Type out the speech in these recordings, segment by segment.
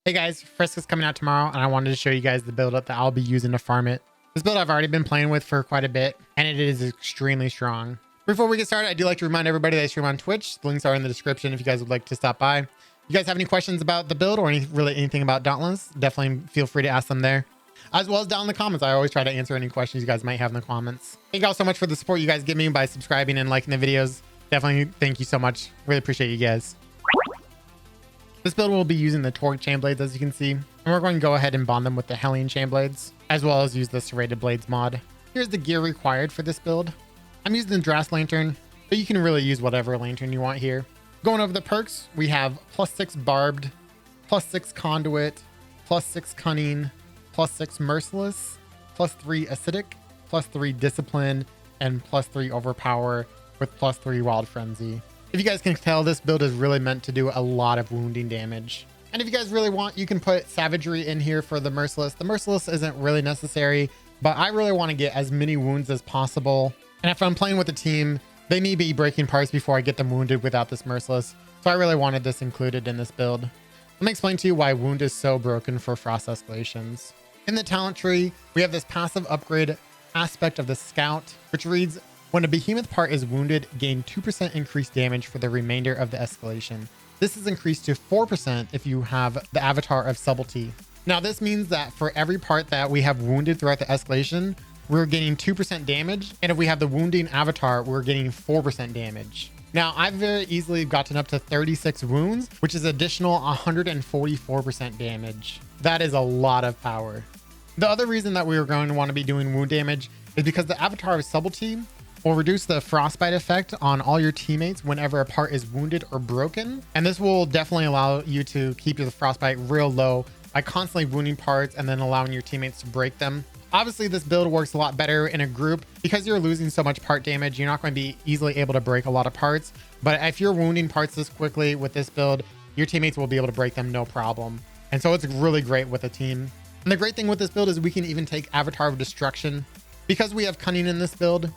Hey guys, Frisk is coming out tomorrow and I wanted to show you guys the build up that I'll be using to farm it. This build I've already been playing with for quite a bit and it is extremely strong. Before we get started, I do like to remind everybody that I stream on Twitch. The links are in the description if you guys would like to stop by. If you guys have any questions about the build or really anything about Dauntless, definitely feel free to ask them there. As well as down in the comments. I always try to answer any questions you guys might have in the comments. Thank you all so much for the support you guys give me by subscribing and liking the videos. Definitely thank you so much. Really appreciate you guys. This build will be using the Torque chainblades, as you can see, and we're going to go ahead and bond them with the Hellion chainblades, as well as use the Serrated Blades mod. Here's the gear required for this build. I'm using the Drast Lantern, but you can really use whatever lantern you want here. Going over the perks, we have +6 Barbed, +6 Conduit, +6 Cunning, +6 Merciless, +3 Acidic, +3 Discipline, and +3 Overpower with +3 Wild Frenzy. If you guys can tell, this build is really meant to do a lot of wounding damage. And if you guys really want, you can put Savagery in here for the Merciless. The Merciless isn't really necessary, but I really want to get as many wounds as possible. And if I'm playing with a team, they may be breaking parts before I get them wounded without this Merciless. So I really wanted this included in this build. Let me explain to you why Wound is so broken for Frost Escalations. In the talent tree, we have this passive upgrade aspect of the Scout, which reads, when a behemoth part is wounded, gain 2% increased damage for the remainder of the escalation. This is increased to 4% if you have the avatar of subtlety. Now this means that for every part that we have wounded throughout the escalation, we're getting 2% damage. And if we have the wounding avatar, we're getting 4% damage. Now I've very easily gotten up to 36 wounds, which is additional 144% damage. That is a lot of power. The other reason that we are going to want to be doing wound damage is because the avatar of subtlety will reduce the frostbite effect on all your teammates whenever a part is wounded or broken. And this will definitely allow you to keep the frostbite real low by constantly wounding parts and then allowing your teammates to break them. Obviously, this build works a lot better in a group because you're losing so much part damage. You're not going to be easily able to break a lot of parts. But if you're wounding parts this quickly with this build, your teammates will be able to break them no problem. And so it's really great with a team. And the great thing with this build is we can even take Avatar of Destruction. Because we have Cunning in this build,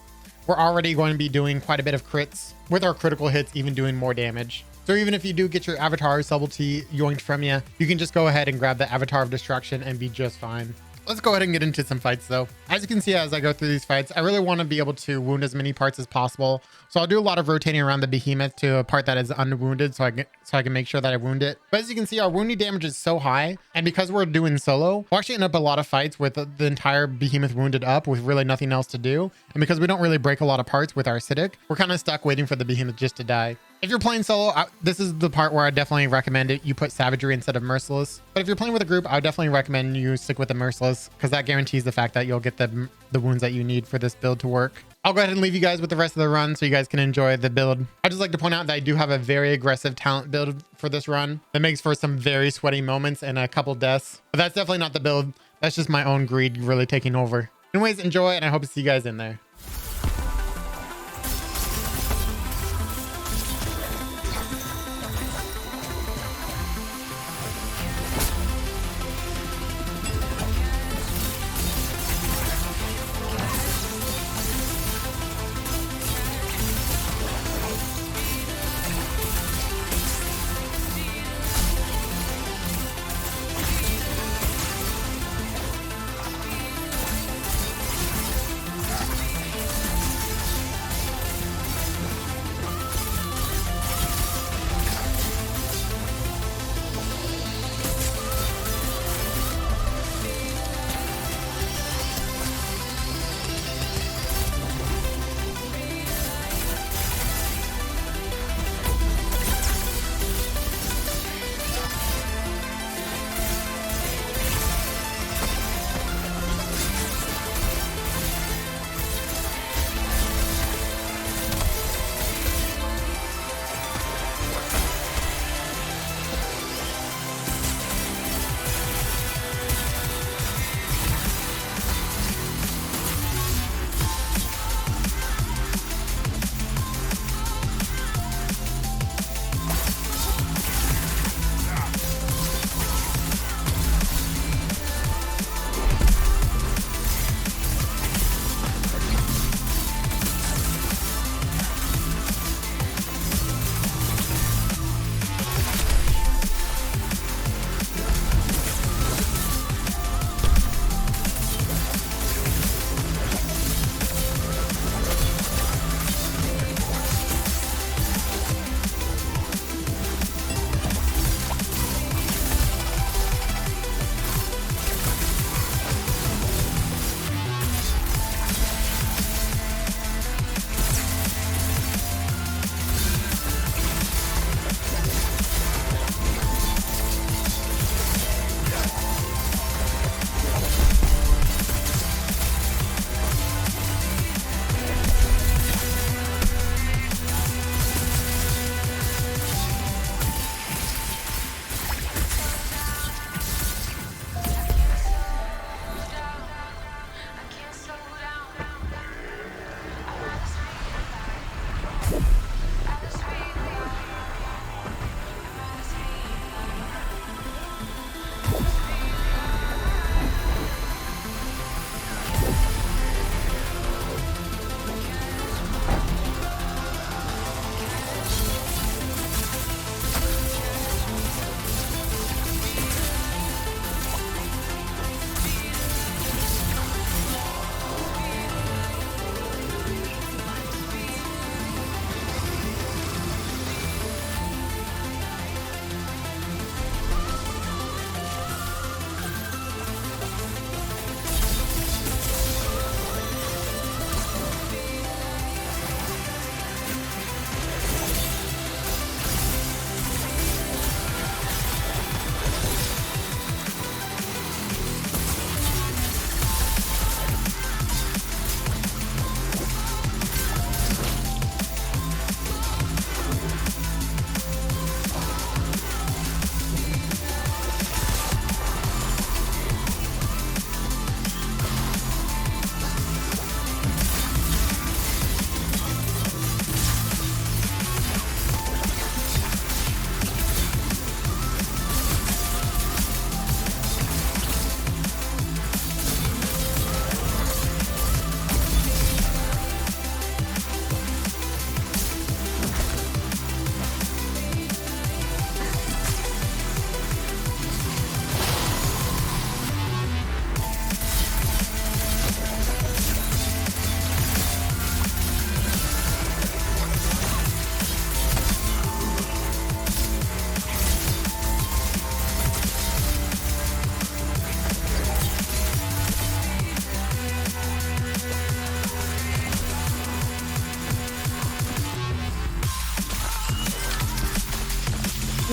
we're already going to be doing quite a bit of crits, with our critical hits even doing more damage. So even if you do get your Avatar of Subtlety yoinked from you, you can just go ahead and grab the Avatar of Destruction and be just fine. Let's go ahead and get into some fights though. As you can see, as I go through these fights, I really want to be able to wound as many parts as possible. So I'll do a lot of rotating around the behemoth to a part that is unwounded so I can make sure that I wound it. But as you can see, our wounding damage is so high. And because we're doing solo, we'll actually end up a lot of fights with the entire behemoth wounded up with really nothing else to do. And because we don't really break a lot of parts with our acidic, we're kind of stuck waiting for the behemoth just to die. If you're playing solo, this is the part where I definitely recommend it. You put Savagery instead of Merciless. But if you're playing with a group, I would definitely recommend you stick with the Merciless because that guarantees the fact that you'll get the wounds that you need for this build to work. I'll go ahead and leave you guys with the rest of the run so you guys can enjoy the build. I'd just like to point out that I do have a very aggressive talent build for this run that makes for some very sweaty moments and a couple deaths. But that's definitely not the build. That's just my own greed really taking over. Anyways, enjoy, and I hope to see you guys in there.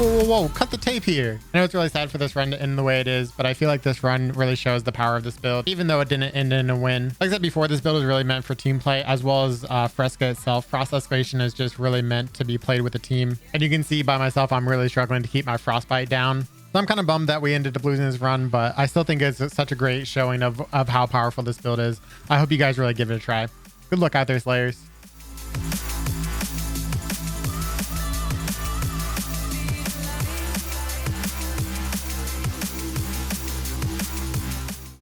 Whoa, cut the tape here. I know it's really sad for this run to end the way it is, but I feel like this run really shows the power of this build, even though it didn't end in a win. Like I said before, this build is really meant for team play as well as Fresca itself. Frost Escalation is just really meant to be played with a team. And you can see by myself, I'm really struggling to keep my frostbite down. So I'm kind of bummed that we ended up losing this run, but I still think it's such a great showing of how powerful this build is. I hope you guys really give it a try. Good luck out there, Slayers.